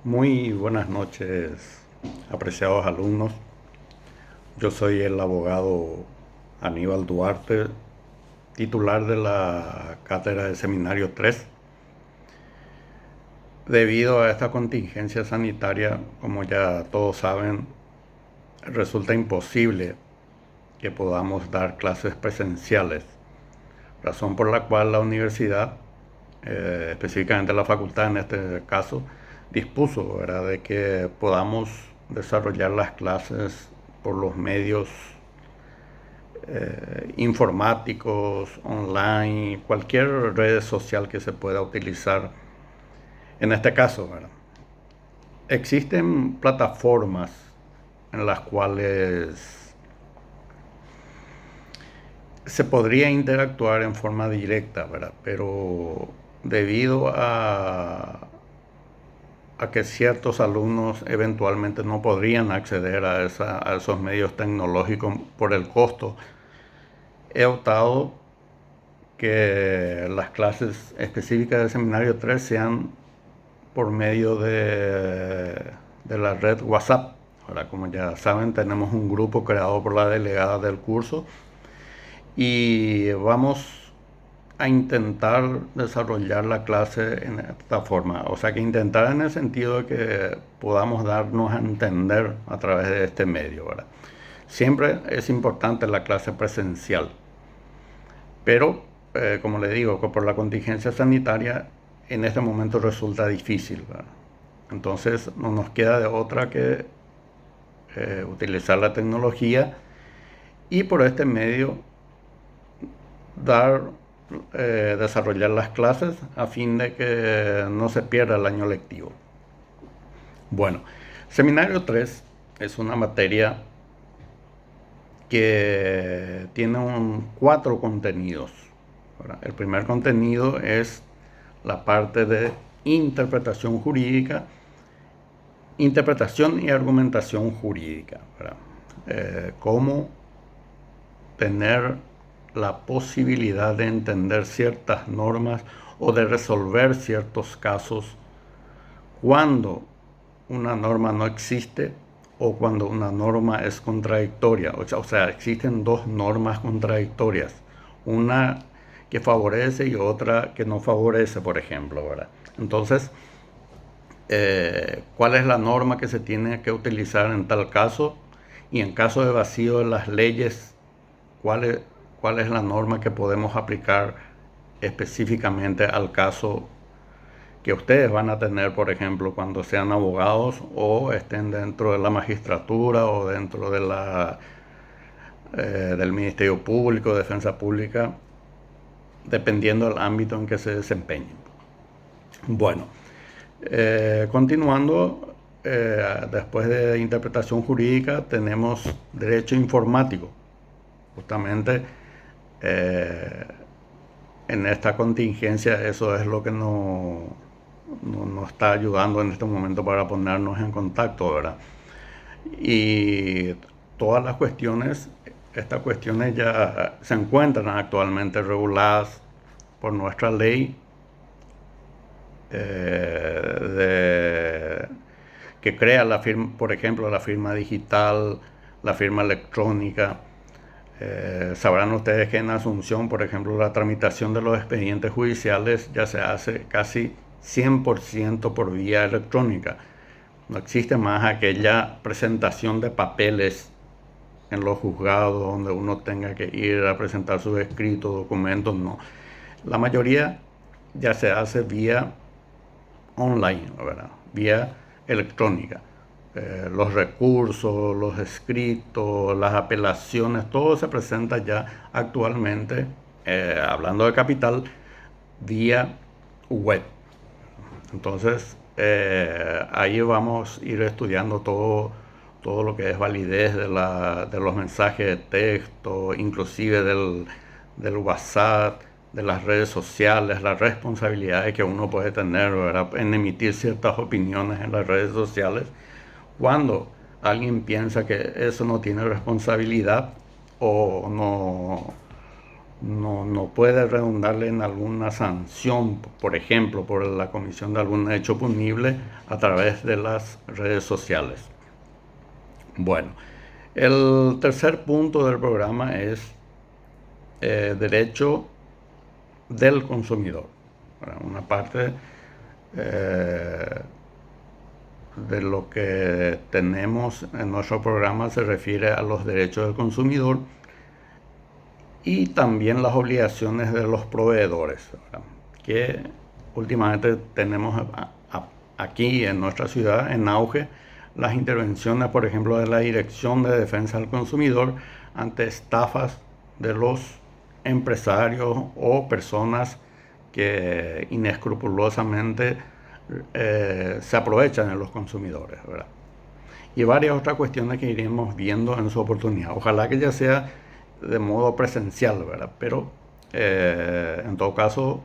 Muy buenas noches, apreciados alumnos. Yo soy el abogado Aníbal Duarte, titular de la Cátedra de Seminario 3. Debido a esta contingencia sanitaria, como ya todos saben, resulta imposible que podamos dar clases presenciales, razón por la cual la universidad, específicamente la facultad en este caso, dispuso, ¿verdad?, de que podamos desarrollar las clases por los medios informáticos, online, cualquier red social que se pueda utilizar en este caso, ¿verdad? Existen plataformas en las cuales se podría interactuar en forma directa, ¿verdad? Pero debido a que ciertos alumnos eventualmente no podrían acceder a esos medios tecnológicos por el costo, he optado que las clases específicas del Seminario 3 sean por medio de la red WhatsApp. Ahora, como ya saben, tenemos un grupo creado por la delegada del curso y vamos a intentar desarrollar la clase en esta forma. O sea, que intentar en el sentido de que podamos darnos a entender a través de este medio, ¿verdad? Siempre es importante la clase presencial, pero como le digo, por la contingencia sanitaria en este momento resulta difícil, ¿verdad? Entonces no nos queda de otra que utilizar la tecnología y por este medio dar, desarrollar las clases a fin de que no se pierda el año lectivo. Bueno, Seminario 3 es una materia que tiene 4 contenidos, ¿verdad? El primer contenido es la parte de interpretación jurídica, interpretación y argumentación jurídica, ¿verdad? Cómo tener la posibilidad de entender ciertas normas o de resolver ciertos casos cuando una norma no existe o cuando una norma es contradictoria. O sea, existen dos normas contradictorias, una que favorece y otra que no favorece, por ejemplo, ¿verdad? Entonces, ¿cuál es la norma que se tiene que utilizar en tal caso? Y en caso de vacío de las leyes, ¿cuál es la norma que podemos aplicar específicamente al caso que ustedes van a tener, por ejemplo, cuando sean abogados o estén dentro de la magistratura o dentro de del Ministerio Público, Defensa Pública, dependiendo del ámbito en que se desempeñen? Bueno, continuando, después de interpretación jurídica tenemos derecho informático. Justamente en esta contingencia eso es lo que nos está ayudando en este momento para ponernos en contacto, ¿verdad? Y todas estas cuestiones ya se encuentran actualmente reguladas por nuestra ley que crea la firma, por ejemplo, la firma digital, la firma electrónica. Sabrán ustedes que en Asunción, por ejemplo, la tramitación de los expedientes judiciales ya se hace casi 100% por vía electrónica. No existe más aquella presentación de papeles en los juzgados donde uno tenga que ir a presentar sus escritos, documentos, no. La mayoría ya se hace vía online, ¿verdad? Vía electrónica. Los recursos, los escritos, las apelaciones, todo se presenta ya actualmente, hablando de capital, vía web. Entonces, ahí vamos a ir estudiando todo lo que es validez de los mensajes de texto, inclusive del WhatsApp, de las redes sociales, las responsabilidades que uno puede tener, ¿verdad?, en emitir ciertas opiniones en las redes sociales, cuando alguien piensa que eso no tiene responsabilidad o no puede redundarle en alguna sanción, por ejemplo, por la comisión de algún hecho punible a través de las redes sociales. Bueno, el tercer punto del programa es derecho del consumidor. Una parte de lo que tenemos en nuestro programa se refiere a los derechos del consumidor y también las obligaciones de los proveedores, ¿verdad? Que últimamente tenemos aquí en nuestra ciudad en auge las intervenciones, por ejemplo, de la Dirección de Defensa del Consumidor ante estafas de los empresarios o personas que inescrupulosamente se aprovechan de los consumidores, ¿verdad? Y varias otras cuestiones que iremos viendo en su oportunidad. Ojalá que ya sea de modo presencial, ¿verdad? Pero en todo caso,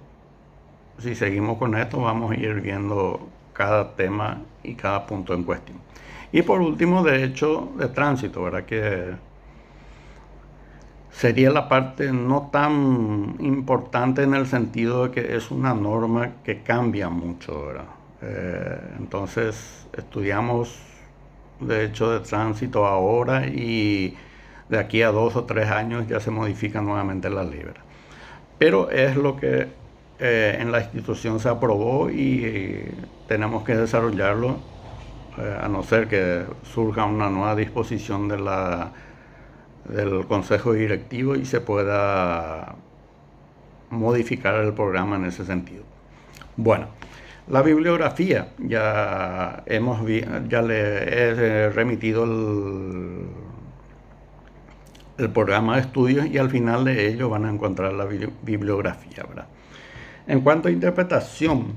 si seguimos con esto, vamos a ir viendo cada tema y cada punto en cuestión. Y por último, derecho de tránsito, ¿verdad? Que sería la parte no tan importante en el sentido de que es una norma que cambia mucho, ¿verdad? Entonces, estudiamos derecho de tránsito ahora y de aquí a 2 o 3 años ya se modifica nuevamente la ley, ¿verdad? Pero es lo que en la institución se aprobó y tenemos que desarrollarlo, a no ser que surja una nueva disposición del Consejo Directivo y se pueda modificar el programa en ese sentido. Bueno, la bibliografía, ya le he remitido el programa de estudios y al final de ello van a encontrar la bibliografía, ¿verdad? En cuanto a interpretación,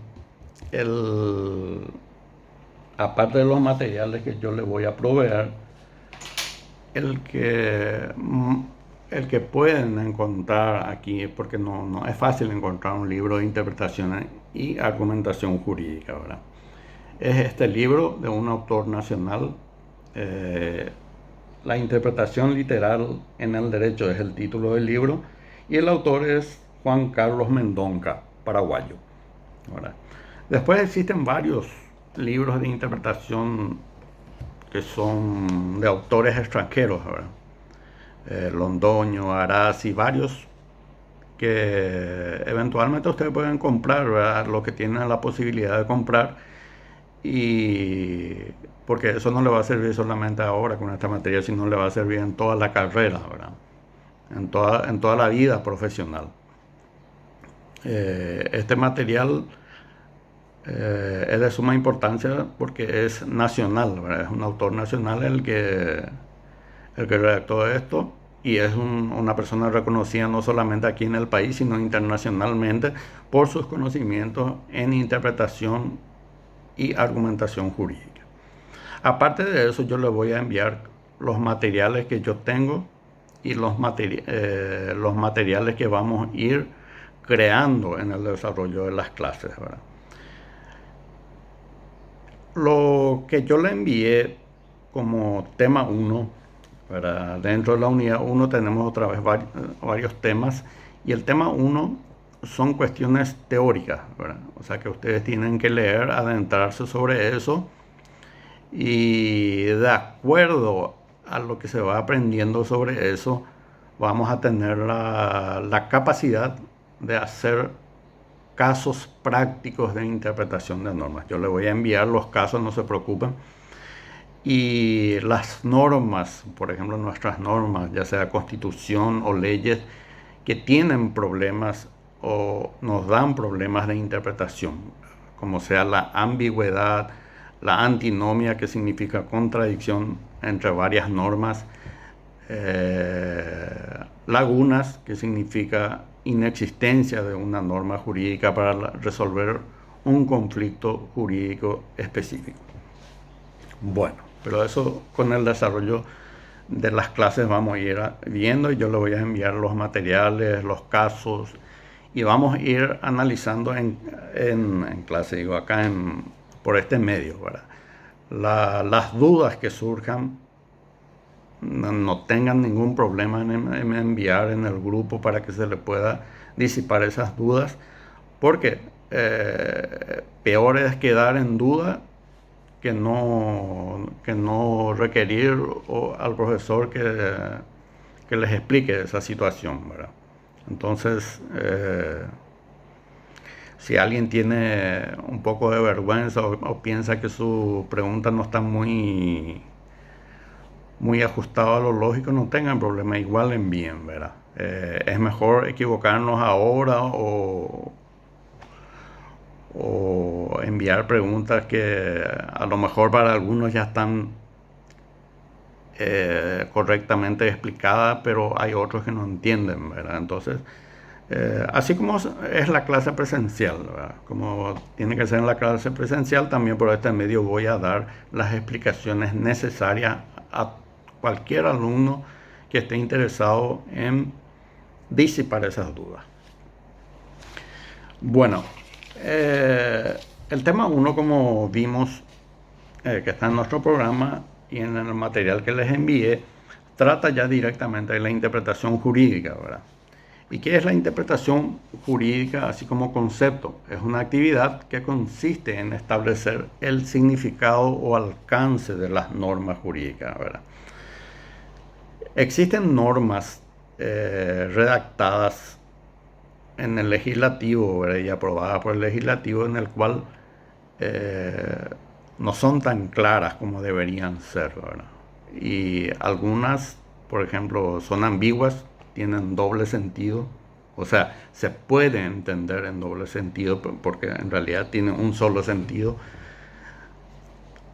aparte de los materiales que yo le voy a proveer, el que pueden encontrar aquí, porque no es fácil encontrar un libro de interpretación y argumentación jurídica, ¿verdad? Es este libro de un autor nacional. La interpretación literal en el derecho es el título del libro y el autor es Juan Carlos Mendonca, paraguayo, ¿verdad? Después existen varios libros de interpretación que son de autores extranjeros, ¿verdad? Londoño, Araz y varios que eventualmente ustedes pueden comprar, ¿verdad? Lo que tienen la posibilidad de comprar, y porque eso no le va a servir solamente ahora con esta materia, sino le va a servir en toda la carrera, ¿verdad? En toda la vida profesional. Este material es de suma importancia porque es nacional, ¿verdad? Es un autor nacional el que redactó esto y es una persona reconocida no solamente aquí en el país, sino internacionalmente por sus conocimientos en interpretación y argumentación jurídica. Aparte de eso, yo le voy a enviar los materiales que yo tengo y los materiales que vamos a ir creando en el desarrollo de las clases, ¿verdad? Lo que yo le envié como tema 1, ¿verdad? Dentro de la unidad 1 tenemos otra vez varios temas y el tema 1 son cuestiones teóricas, ¿verdad? O sea que ustedes tienen que leer, adentrarse sobre eso y de acuerdo a lo que se va aprendiendo sobre eso, vamos a tener la capacidad de hacer casos prácticos de interpretación de normas. Yo le voy a enviar los casos, no se preocupen. Y las normas, por ejemplo, nuestras normas, ya sea constitución o leyes, que tienen problemas o nos dan problemas de interpretación, como sea la ambigüedad, la antinomia, que significa contradicción entre varias normas, lagunas, que significa inexistencia de una norma jurídica para resolver un conflicto jurídico específico. Bueno, pero eso con el desarrollo de las clases vamos a ir viendo y yo le voy a enviar los materiales, los casos y vamos a ir analizando en clase, digo acá por este medio, ¿verdad? Las dudas que surjan no tengan ningún problema en enviar en el grupo para que se le pueda disipar esas dudas, porque peor es quedar en duda que no requerir al profesor que les explique esa situación, ¿verdad? Entonces, si alguien tiene un poco de vergüenza o piensa que su pregunta no está muy ajustada a lo lógico, no tengan problema, igual envíen, ¿verdad? Es mejor equivocarnos ahora o enviar preguntas que a lo mejor para algunos ya están correctamente explicadas, pero hay otros que no entienden, ¿verdad? Entonces, así como es la clase presencial, ¿verdad? Como tiene que ser en la clase presencial, también por este medio voy a dar las explicaciones necesarias a cualquier alumno que esté interesado en disipar esas dudas. Bueno, el tema 1, como vimos, que está en nuestro programa y en el material que les envié, trata ya directamente de la interpretación jurídica, ¿verdad? ¿Y qué es la interpretación jurídica así como concepto? Es una actividad que consiste en establecer el significado o alcance de las normas jurídicas, ¿verdad? Existen normas redactadas en el legislativo, ¿verdad? Y aprobadas por el legislativo, en el cual no son tan claras como deberían ser, ¿verdad? Y algunas, por ejemplo, son ambiguas, tienen doble sentido, o sea, se puede entender en doble sentido porque en realidad tiene un solo sentido.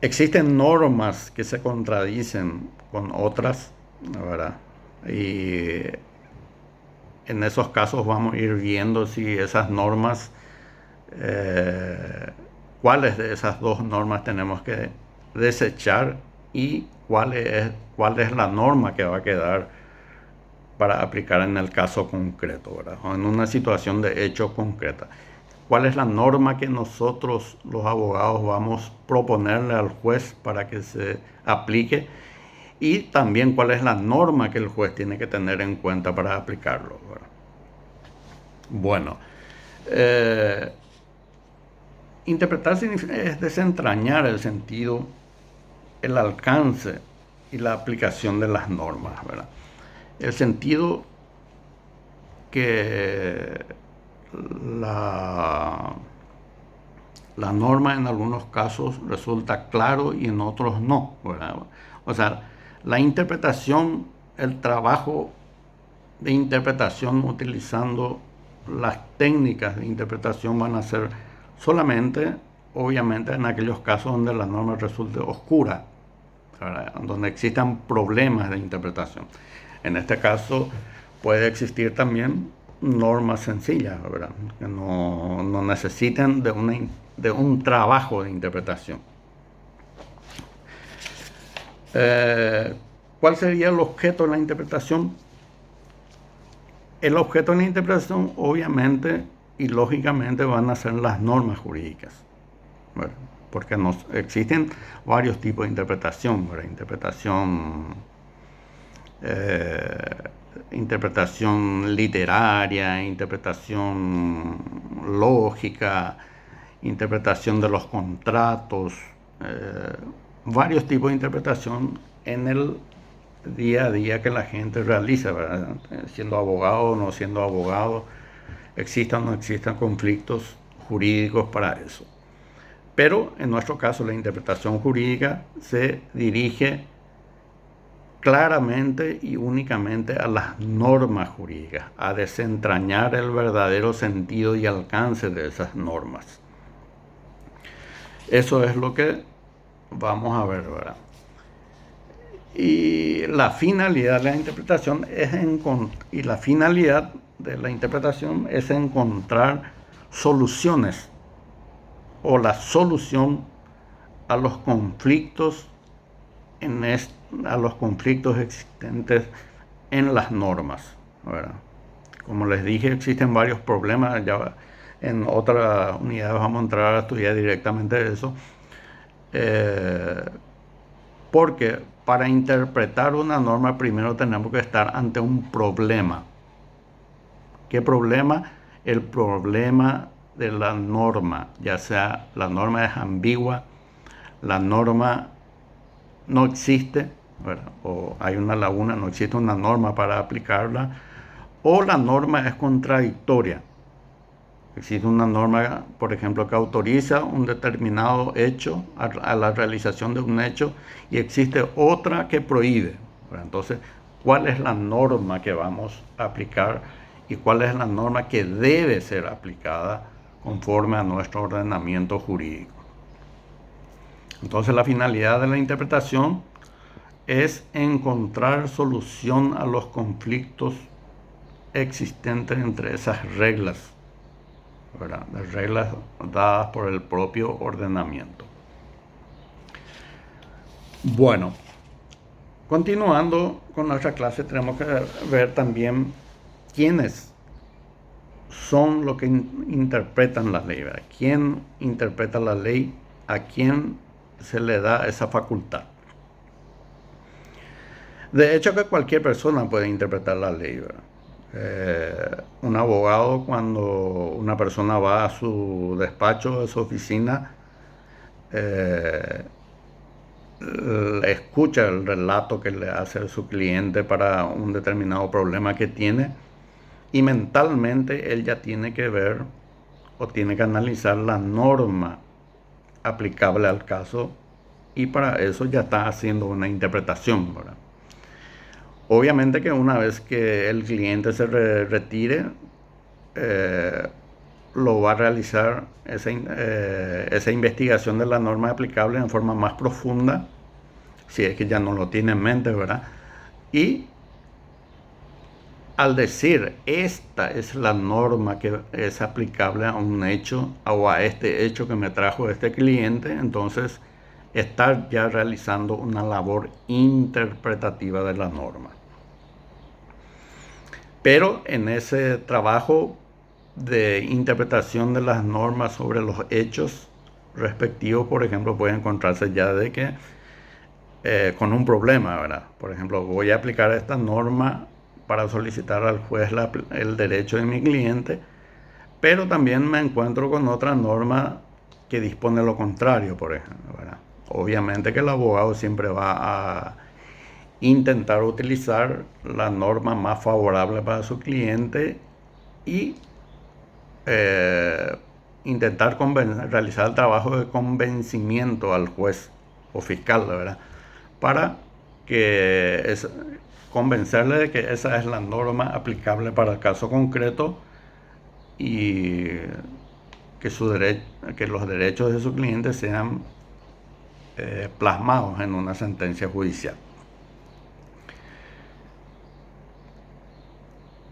Existen normas que se contradicen con otras, ¿verdad? Y en esos casos vamos a ir viendo si esas normas, cuáles de esas dos normas tenemos que desechar y cuál es la norma que va a quedar para aplicar en el caso concreto, ¿verdad? O en una situación de hecho concreta. ¿Cuál es la norma que nosotros, los abogados, vamos a proponerle al juez para que se aplique? Y también cuál es la norma que el juez tiene que tener en cuenta para aplicarlo, ¿verdad? Bueno, interpretar es desentrañar el sentido, el alcance y la aplicación de las normas, ¿verdad? El sentido que la norma en algunos casos resulta claro y en otros no, ¿verdad? O sea, la interpretación, el trabajo de interpretación utilizando las técnicas de interpretación van a ser solamente, obviamente, en aquellos casos donde la norma resulte oscura, ¿verdad? Donde existan problemas de interpretación. En este caso puede existir también normas sencillas, ¿verdad? Que no necesitan de un trabajo de interpretación. ¿Cuál sería el objeto de la interpretación? El objeto de la interpretación, obviamente y lógicamente, van a ser las normas jurídicas, ¿verdad? Porque existen varios tipos de interpretación, ¿verdad? Interpretación literaria, interpretación lógica, interpretación de los contratos, varios tipos de interpretación en el día a día que la gente realiza, ¿verdad? Siendo abogado o no siendo abogado, existan o no existan conflictos jurídicos para eso. Pero en nuestro caso la interpretación jurídica se dirige claramente y únicamente a las normas jurídicas, a desentrañar el verdadero sentido y alcance de esas normas. Eso es lo que vamos a ver, ¿verdad? Y la finalidad de la interpretación es encontrar soluciones o la solución a los conflictos existentes en las normas, ¿verdad? Como les dije, existen varios problemas. Ya en otra unidad vamos a entrar a estudiar directamente eso. Porque para interpretar una norma primero tenemos que estar ante un problema. ¿Qué problema? El problema de la norma, ya sea la norma es ambigua, la norma no existe, ¿verdad? O hay una laguna, no existe una norma para aplicarla, o la norma es contradictoria. Existe una norma, por ejemplo, que autoriza un determinado hecho, a la realización de un hecho, y existe otra que prohíbe. Entonces, ¿cuál es la norma que vamos a aplicar y cuál es la norma que debe ser aplicada conforme a nuestro ordenamiento jurídico? Entonces, la finalidad de la interpretación es encontrar solución a los conflictos existentes entre esas reglas, ¿verdad? Las reglas dadas por el propio ordenamiento. Bueno, continuando con nuestra clase, tenemos que ver también quiénes son los que interpretan la ley, ¿verdad? ¿Quién interpreta la ley? ¿A quién se le da esa facultad? De hecho, que cualquier persona puede interpretar la ley, ¿verdad? Un abogado, cuando una persona va a su despacho, a su oficina, escucha el relato que le hace su cliente para un determinado problema que tiene, y mentalmente él ya tiene que ver o tiene que analizar la norma aplicable al caso, y para eso ya está haciendo una interpretación, ¿verdad? Obviamente que una vez que el cliente se retire, lo va a realizar esa investigación de la norma aplicable en forma más profunda, si es que ya no lo tiene en mente, ¿verdad? Y al decir, esta es la norma que es aplicable a un hecho o a este hecho que me trajo este cliente, entonces está ya realizando una labor interpretativa de la norma. Pero en ese trabajo de interpretación de las normas sobre los hechos respectivos, por ejemplo, puede encontrarse ya de que con un problema, ¿verdad? Por ejemplo, voy a aplicar esta norma para solicitar al juez el derecho de mi cliente, pero también me encuentro con otra norma que dispone lo contrario, por ejemplo, ¿verdad? Obviamente que el abogado siempre va a intentar utilizar la norma más favorable para su cliente y intentar realizar el trabajo de convencimiento al juez o fiscal, ¿verdad? Para que convencerle de que esa es la norma aplicable para el caso concreto y que los derechos de su cliente sean plasmados en una sentencia judicial.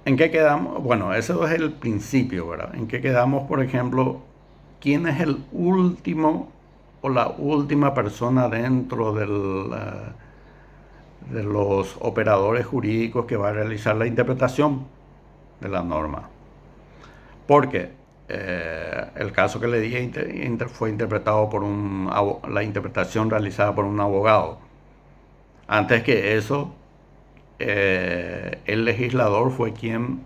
¿En qué quedamos? Bueno, eso es el principio, ¿verdad? ¿En qué quedamos, por ejemplo? ¿Quién es el último o la última persona dentro de los operadores jurídicos que va a realizar la interpretación de la norma? Porque el caso que le dije fue interpretado por la interpretación realizada por un abogado. Antes que eso, el legislador fue quien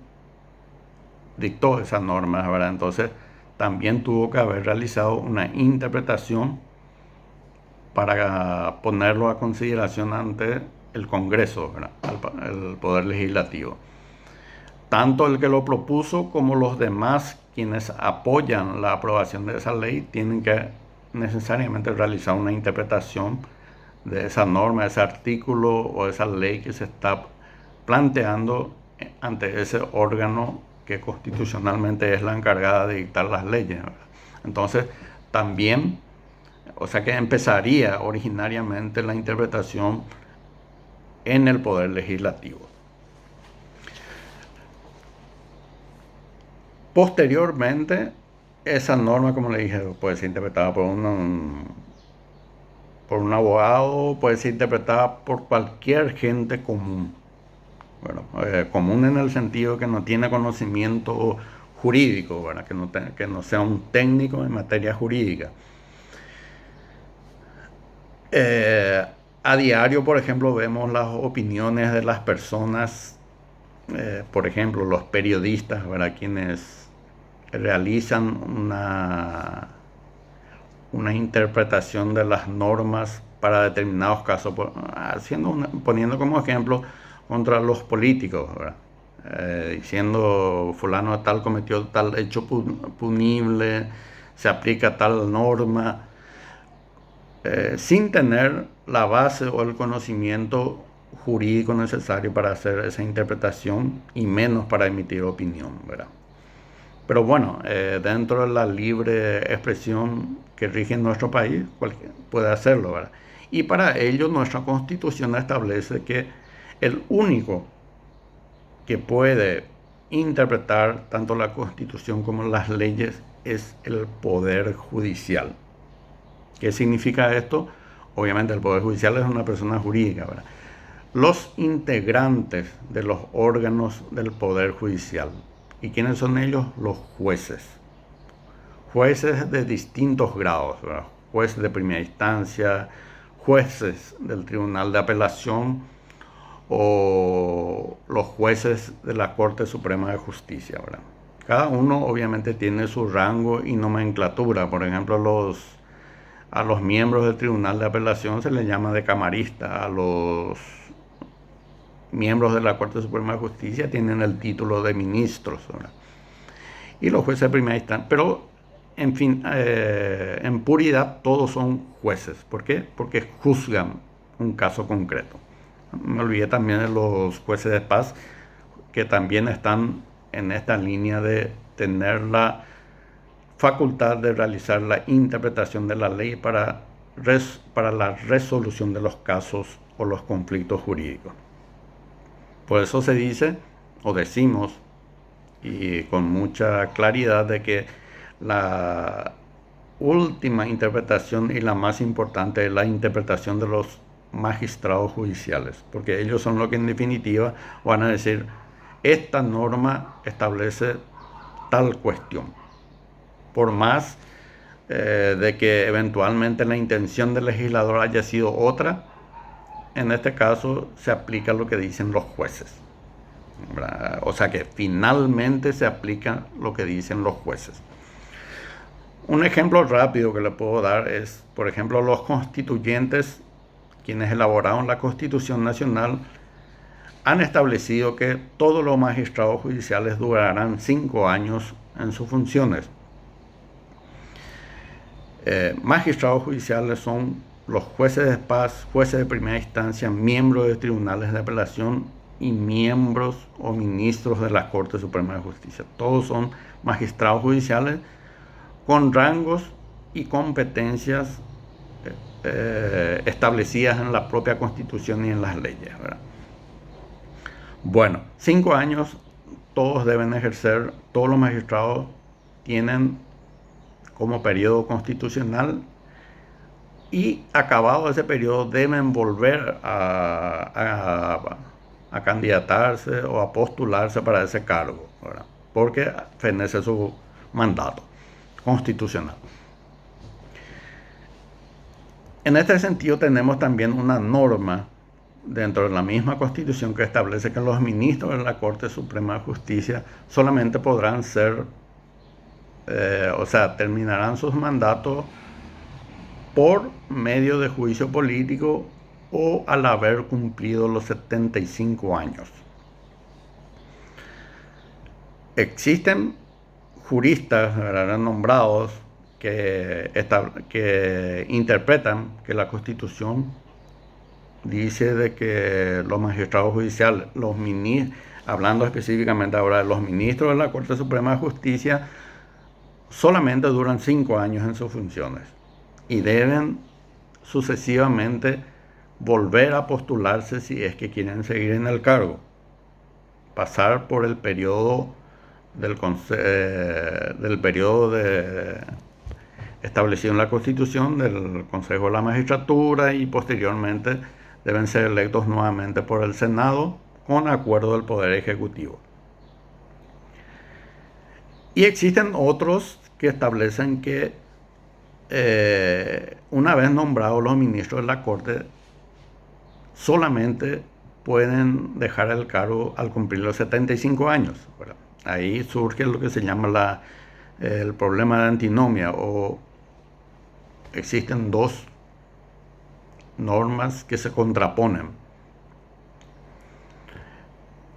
dictó esas normas, ¿verdad? Entonces, también tuvo que haber realizado una interpretación para ponerlo a consideración ante el Congreso, ¿verdad? El Poder Legislativo. Tanto el que lo propuso como los demás quienes apoyan la aprobación de esa ley tienen que necesariamente realizar una interpretación de esa norma, de ese artículo o esa ley que se está planteando ante ese órgano que constitucionalmente es la encargada de dictar las leyes, ¿verdad? Entonces, también, o sea que empezaría originariamente la interpretación en el Poder Legislativo. Posteriormente, esa norma, como le dije, puede ser interpretada por un abogado, puede ser interpretada por cualquier gente común. Bueno, común en el sentido que no tiene conocimiento jurídico, ¿verdad? Que no sea un técnico en materia jurídica. A diario, por ejemplo, vemos las opiniones de las personas, por ejemplo, los periodistas, ¿verdad? Quienes realizan una interpretación de las normas para determinados casos, poniendo como ejemplo contra los políticos, ¿verdad? Diciendo fulano tal cometió tal hecho punible, se aplica tal norma, sin tener la base o el conocimiento jurídico necesario para hacer esa interpretación y menos para emitir opinión, ¿verdad? Pero bueno, dentro de la libre expresión que rige en nuestro país, cualquiera puede hacerlo, ¿verdad? Y para ello nuestra Constitución establece que el único que puede interpretar tanto la Constitución como las leyes es el Poder Judicial. ¿Qué significa esto? Obviamente el Poder Judicial es una persona jurídica, ¿verdad? Los integrantes de los órganos del Poder Judicial. ¿Y quiénes son ellos? Los jueces. Jueces de distintos grados, ¿verdad? Jueces de primera instancia, jueces del Tribunal de Apelación o los jueces de la Corte Suprema de Justicia, ¿verdad? Cada uno obviamente tiene su rango y nomenclatura. Por ejemplo, a los miembros del Tribunal de Apelación se les llama de camarista. A los miembros de la Corte Suprema de Justicia tienen el título de ministros, ¿verdad? Y los jueces de primera instancia. Pero, en fin, en puridad todos son jueces. ¿Por qué? Porque juzgan un caso concreto. Me olvidé también de los jueces de paz, que también están en esta línea de tener la facultad de realizar la interpretación de la ley para la resolución de los casos o los conflictos jurídicos. Por eso se dice, o decimos, y con mucha claridad, de que la última interpretación y la más importante es la interpretación de los magistrados judiciales, porque ellos son los que en definitiva van a decir, esta norma establece tal cuestión. Por más de que eventualmente la intención del legislador haya sido otra, en este caso se aplica lo que dicen los jueces, ¿verdad? O sea que finalmente se aplica lo que dicen los jueces. Un ejemplo rápido que le puedo dar es, por ejemplo, los constituyentes, quienes elaboraron la Constitución Nacional, han establecido que todos los magistrados judiciales durarán 5 años en sus funciones. Magistrados judiciales son los jueces de paz, jueces de primera instancia, miembros de tribunales de apelación y miembros o ministros de la Corte Suprema de Justicia. Todos son magistrados judiciales con rangos y competencias establecidas en la propia Constitución y en las leyes, ¿verdad? Bueno, 5 años todos deben ejercer, todos los magistrados tienen como periodo constitucional, y acabado ese periodo deben volver a candidatarse o a postularse para ese cargo, ¿verdad? Porque fenece su mandato constitucional. En este sentido tenemos también una norma dentro de la misma Constitución que establece que los ministros de la Corte Suprema de Justicia solamente podrán ser, terminarán sus mandatos por medio de juicio político o al haber cumplido los 75 años. Existen juristas, ¿verdad?, nombrados que interpretan que la Constitución dice de que los magistrados judiciales, hablando específicamente ahora de los ministros de la Corte Suprema de Justicia, solamente duran 5 años en sus funciones y deben sucesivamente volver a postularse si es que quieren seguir en el cargo, pasar por el periodo establecido en la Constitución del Consejo de la Magistratura, y posteriormente deben ser electos nuevamente por el Senado con acuerdo del Poder Ejecutivo. Y existen otros que establecen que una vez nombrados los ministros de la Corte, solamente pueden dejar el cargo al cumplir los 75 años, ¿verdad? Ahí surge lo que se llama el problema de antinomia, o existen dos normas que se contraponen.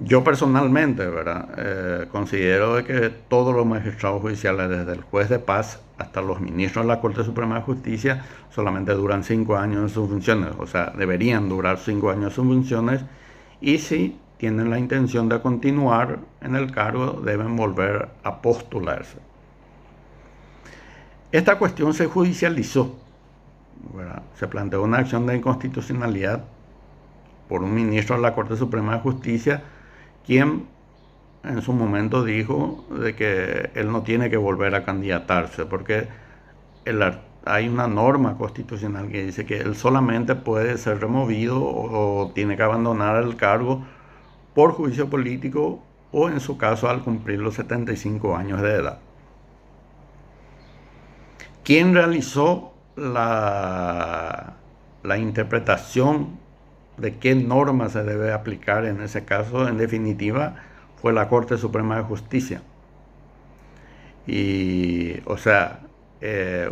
Yo personalmente, ¿verdad? Considero que todos los magistrados judiciales, desde el juez de paz hasta los ministros de la Corte Suprema de Justicia, solamente duran 5 años en sus funciones, o sea, deberían durar 5 años en sus funciones, y si tienen la intención de continuar en el cargo, deben volver a postularse. Esta cuestión se judicializó, ¿verdad? Se planteó una acción de inconstitucionalidad por un ministro de la Corte Suprema de Justicia, quien en su momento dijo de que él no tiene que volver a candidatarse, porque hay una norma constitucional que dice que él solamente puede ser removido o tiene que abandonar el cargo por juicio político o, en su caso, al cumplir los 75 años de edad. ¿Quién realizó la interpretación de qué norma se debe aplicar en ese caso? En definitiva, fue la Corte Suprema de Justicia. Y, o sea,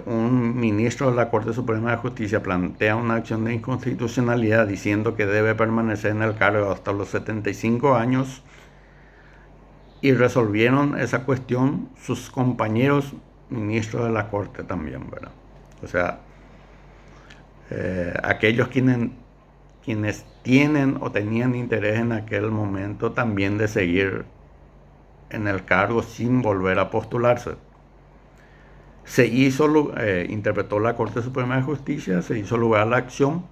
un ministro de la Corte Suprema de Justicia plantea una acción de inconstitucionalidad diciendo que debe permanecer en el cargo hasta los 75 años, y resolvieron esa cuestión sus compañeros ministros de la Corte también, ¿verdad? O sea, aquellos quienes tienen o tenían interés en aquel momento también de seguir en el cargo sin volver a postularse. Interpretó la Corte Suprema de Justicia, se hizo lugar a la acción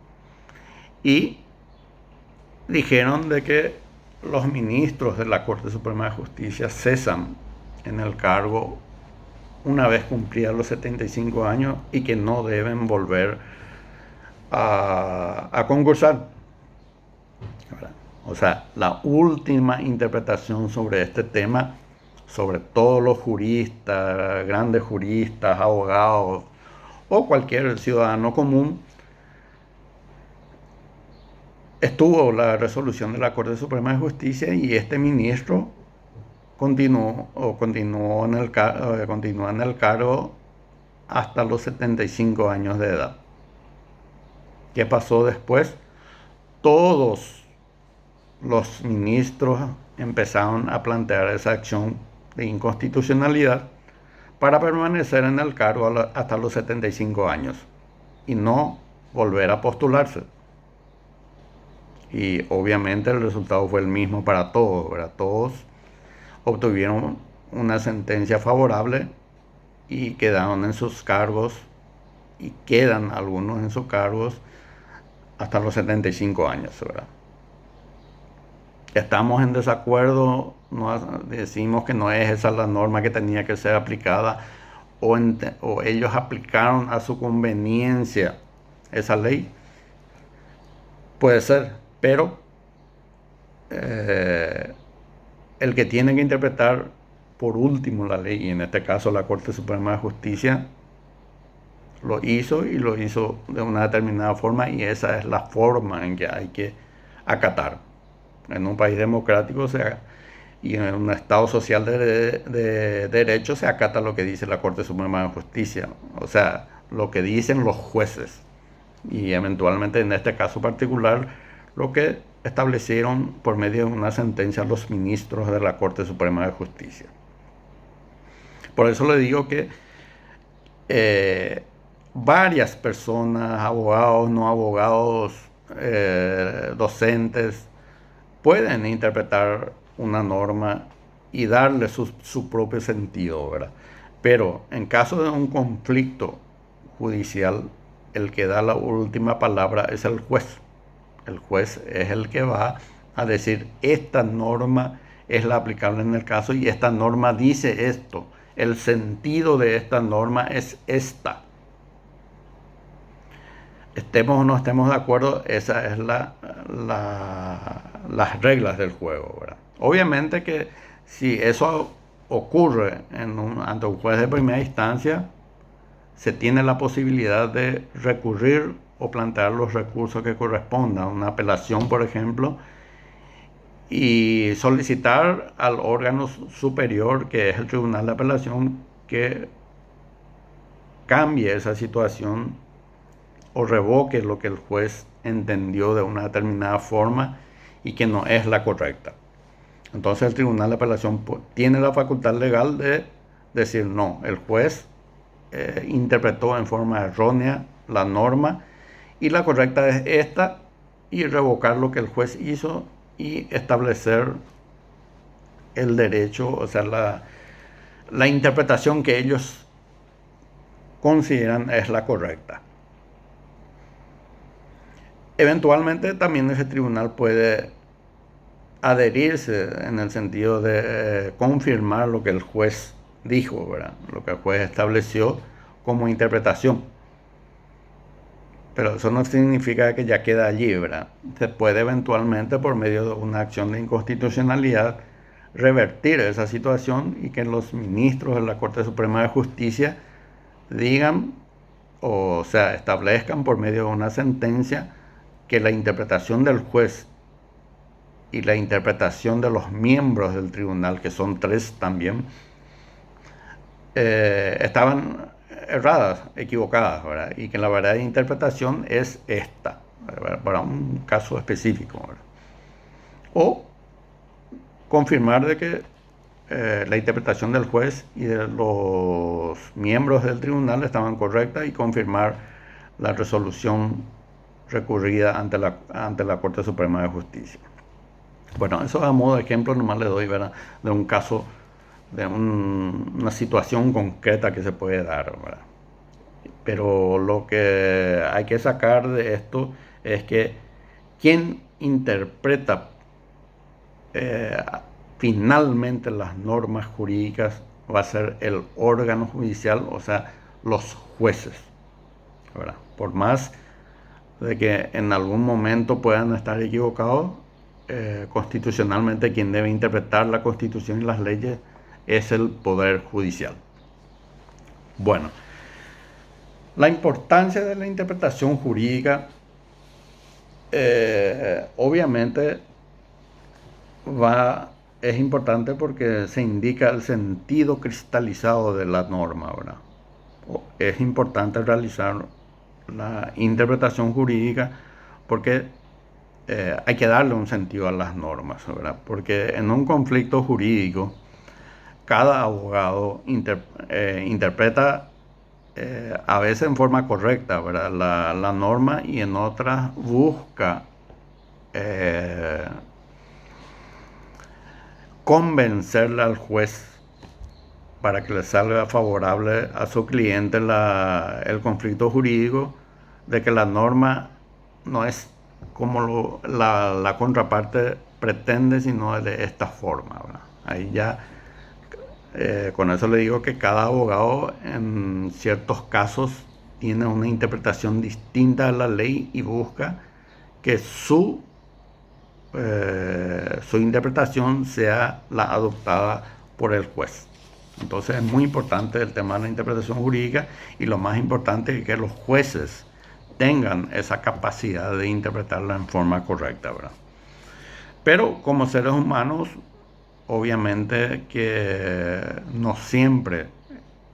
y dijeron de que los ministros de la Corte Suprema de Justicia cesan en el cargo una vez cumplidos los 75 años y que no deben volver a concursar. O sea, la última interpretación sobre este tema, sobre todos los juristas, grandes juristas, abogados o cualquier ciudadano común, estuvo la resolución de la Corte Suprema de Justicia, y este ministro continúa en el cargo hasta los 75 años de edad. ¿Qué pasó después? Todos los ministros empezaron a plantear esa acción de inconstitucionalidad para permanecer en el cargo hasta los 75 años y no volver a postularse. Y obviamente el resultado fue el mismo para todos, ¿verdad? Todos obtuvieron una sentencia favorable y quedaron en sus cargos, y quedan algunos en sus cargos hasta los 75 años, ¿verdad? Estamos en desacuerdo, decimos que no es esa la norma que tenía que ser aplicada, o ellos aplicaron a su conveniencia esa ley. Puede ser, pero el que tiene que interpretar por último la ley, y en este caso la Corte Suprema de Justicia, lo hizo, y lo hizo de una determinada forma, y esa es la forma en que hay que acatar. En un país democrático y en un Estado social de derecho se acata lo que dice la Corte Suprema de Justicia, o sea, lo que dicen los jueces, y eventualmente en este caso particular lo que establecieron por medio de una sentencia los ministros de la Corte Suprema de Justicia. Por eso le digo que varias personas, abogados, no abogados, docentes, pueden interpretar una norma y darle su propio sentido, ¿verdad? Pero en caso de un conflicto judicial, el que da la última palabra es el juez. El juez es el que va a decir: esta norma es la aplicable en el caso, y esta norma dice esto. El sentido de esta norma es esta. Estemos o no estemos de acuerdo, esas es las reglas del juego, ¿verdad? Obviamente que si eso ocurre ante un juez de primera instancia, se tiene la posibilidad de recurrir o plantear los recursos que correspondan, una apelación, por ejemplo, y solicitar al órgano superior, que es el Tribunal de Apelación, que cambie esa situación o revoque lo que el juez entendió de una determinada forma y que no es la correcta. Entonces el Tribunal de Apelación tiene la facultad legal de decir no, el juez interpretó en forma errónea la norma y la correcta es esta, y revocar lo que el juez hizo y establecer el derecho, o sea, la interpretación que ellos consideran es la correcta. Eventualmente también ese tribunal puede adherirse en el sentido de confirmar lo que el juez dijo, ¿verdad? Lo que el juez estableció como interpretación. Pero eso no significa que ya queda allí, ¿verdad? Se puede eventualmente, por medio de una acción de inconstitucionalidad, revertir esa situación y que los ministros de la Corte Suprema de Justicia digan, o sea, establezcan por medio de una sentencia que la interpretación del juez y la interpretación de los miembros del tribunal, que son 3 también, estaban erradas, equivocadas, ¿verdad? Y que la verdadera interpretación es esta, ¿verdad? Para un caso específico, ¿verdad? O confirmar de que la interpretación del juez y de los miembros del tribunal estaban correctas y confirmar la resolución recurrida ante la Corte Suprema de Justicia. Bueno, eso a modo de ejemplo nomás le doy, ¿verdad? De un caso, de una situación concreta que se puede dar, ¿verdad? Pero lo que hay que sacar de esto es que quien interpreta eh, finalmente las normas jurídicas va a ser el órgano judicial, o sea, los jueces, ¿verdad? Por más de que en algún momento puedan estar equivocados, constitucionalmente quien debe interpretar la Constitución y las leyes es el Poder Judicial. Bueno, la importancia de la interpretación jurídica obviamente es importante porque se indica el sentido cristalizado de la norma, ¿verdad? Es importante realizar la interpretación jurídica porque hay que darle un sentido a las normas, ¿verdad? Porque en un conflicto jurídico, cada abogado interpreta a veces en forma correcta, ¿verdad? La norma, y en otras busca convencerle al juez para que le salga favorable a su cliente el conflicto jurídico, de que la norma no es como la contraparte pretende, sino de esta forma, ¿verdad? Ahí ya, con eso le digo que cada abogado en ciertos casos tiene una interpretación distinta de la ley y busca que su interpretación sea la adoptada por el juez. Entonces es muy importante el tema de la interpretación jurídica, y lo más importante es que los jueces tengan esa capacidad de interpretarla en forma correcta, ¿verdad? Pero como seres humanos, obviamente que no siempre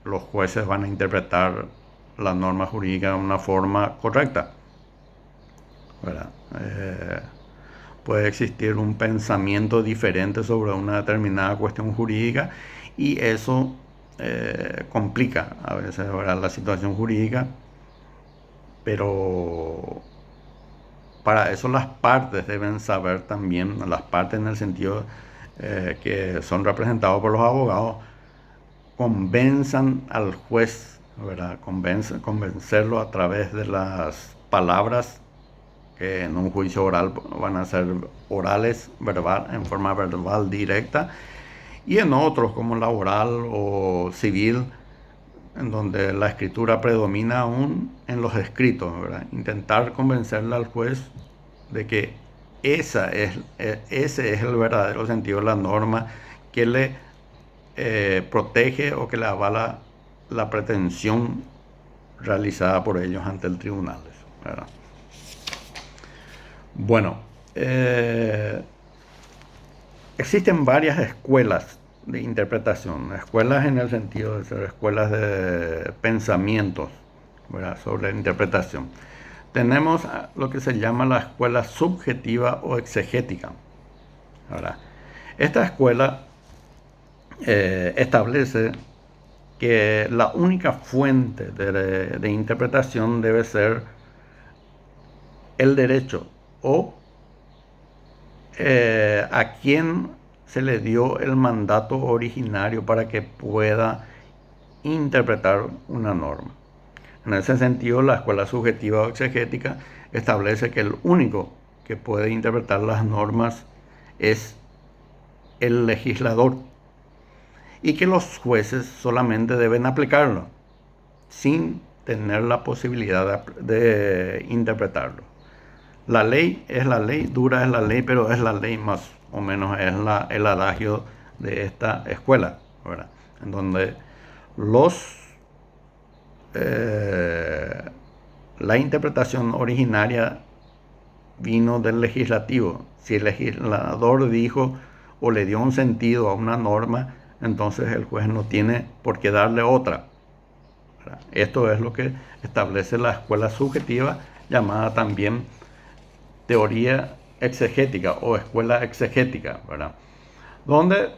los jueces van a interpretar la norma jurídica de una forma correcta, ¿verdad? Puede existir un pensamiento diferente sobre una determinada cuestión jurídica, y eso complica a veces, ¿verdad?, la situación jurídica. Pero para eso las partes deben saber también, las partes en el sentido que son representados por los abogados, convenzan al juez, ¿verdad? Convencerlo a través de las palabras que en un juicio oral van a ser orales, verbal, en forma verbal directa, y en otros como laboral o civil, en donde la escritura predomina aún en los escritos, ¿verdad? Intentar convencerle al juez de que ese es el verdadero sentido de la norma que le protege o que le avala la pretensión realizada por ellos ante el tribunal. ¿verdad? Bueno, existen varias escuelas de interpretación, escuelas en el sentido de ser escuelas de pensamientos, ¿verdad?, sobre la interpretación. Tenemos lo que se llama la escuela subjetiva o exegética, ¿verdad? Esta escuela establece que la única fuente de interpretación debe ser el derecho o a quien se le dio el mandato originario para que pueda interpretar una norma. En ese sentido, la escuela subjetiva o exegética establece que el único que puede interpretar las normas es el legislador y que los jueces solamente deben aplicarlo sin tener la posibilidad de interpretarlo. La ley es la ley, dura es la ley, pero es la ley, más o menos es el adagio de esta escuela, ¿verdad? En donde la interpretación originaria vino del legislativo. Si el legislador dijo o le dio un sentido a una norma, entonces el juez no tiene por qué darle otra, ¿verdad? Esto es lo que establece la escuela subjetiva, llamada también teoría exegética o escuela exegética, ¿verdad? Donde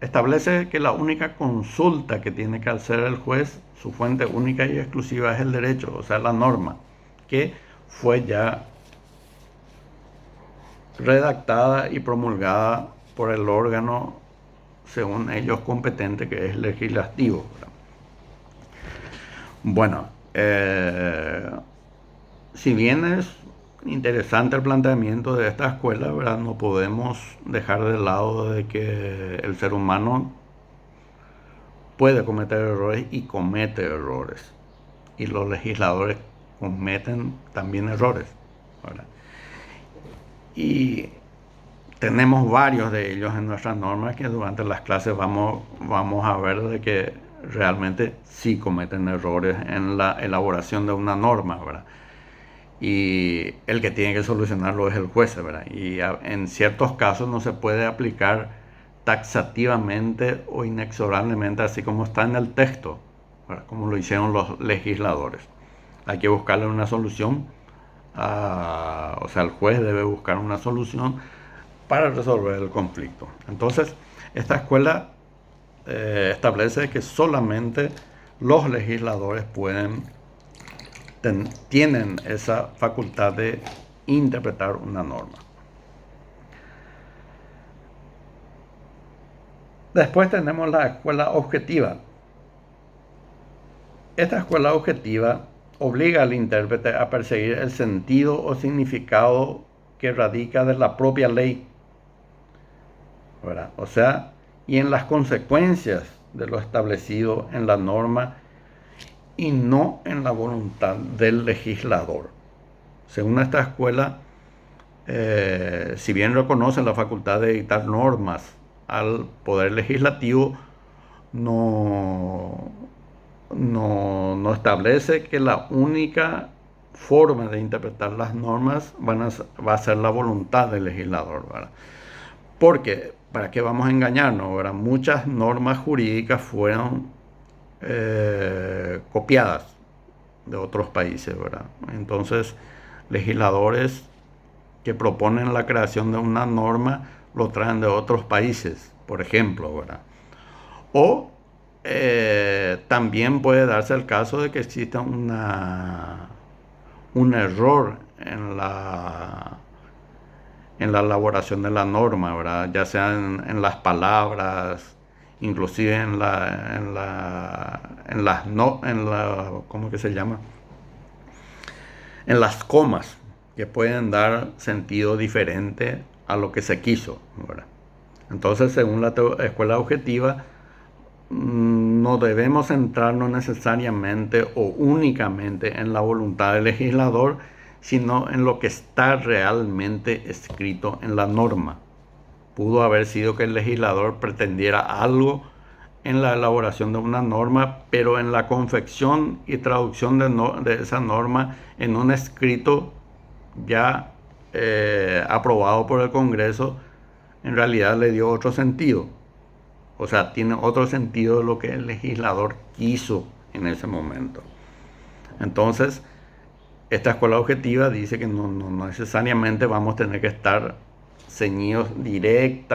establece que la única consulta que tiene que hacer el juez, su fuente única y exclusiva es el derecho, o sea, la norma, que fue ya redactada y promulgada por el órgano, según ellos, competente, que es legislativo, ¿verdad? Bueno, si bien es interesante el planteamiento de esta escuela, ¿verdad?, no podemos dejar de lado de que el ser humano puede cometer errores y comete errores. Y los legisladores cometen también errores, ¿verdad? Y tenemos varios de ellos en nuestras normas que durante las clases vamos a ver de que realmente sí cometen errores en la elaboración de una norma, ¿verdad? Y el que tiene que solucionarlo es el juez, ¿verdad? Y en ciertos casos no se puede aplicar taxativamente o inexorablemente así como está en el texto, ¿verdad?, como lo hicieron los legisladores. Hay que buscarle una solución, o sea, el juez debe buscar una solución para resolver el conflicto. Entonces, esta escuela establece que solamente los legisladores tienen esa facultad de interpretar una norma. Después tenemos la escuela objetiva. Esta escuela objetiva obliga al intérprete a perseguir el sentido o significado que radica de la propia ley, ¿verdad? O sea, y en las consecuencias de lo establecido en la norma y no en la voluntad del legislador. Según esta escuela, si bien reconoce la facultad de dictar normas al Poder Legislativo, no establece que la única forma de interpretar las normas va a ser la voluntad del legislador, ¿verdad? Porque, ¿para qué vamos a engañarnos, ¿verdad? Muchas normas jurídicas fueron copiadas de otros países, ¿verdad? Entonces, legisladores que proponen la creación de una norma lo traen de otros países, por ejemplo, ¿verdad? O también puede darse el caso de que exista un error en la elaboración de la norma, ¿verdad?, ya sea en las palabras, inclusive ¿cómo que se llama?, en las comas, que pueden dar sentido diferente a lo que se quiso, ¿verdad? Entonces, según la escuela objetiva, no debemos centrarnos necesariamente o únicamente en la voluntad del legislador, sino en lo que está realmente escrito en la norma. Pudo haber sido que el legislador pretendiera algo en la elaboración de una norma, pero en la confección y traducción de esa norma en un escrito ya aprobado por el Congreso, en realidad le dio otro sentido. O sea, tiene otro sentido de lo que el legislador quiso en ese momento. Entonces, esta escuela objetiva dice que no necesariamente vamos a tener que estar ceñidos directamente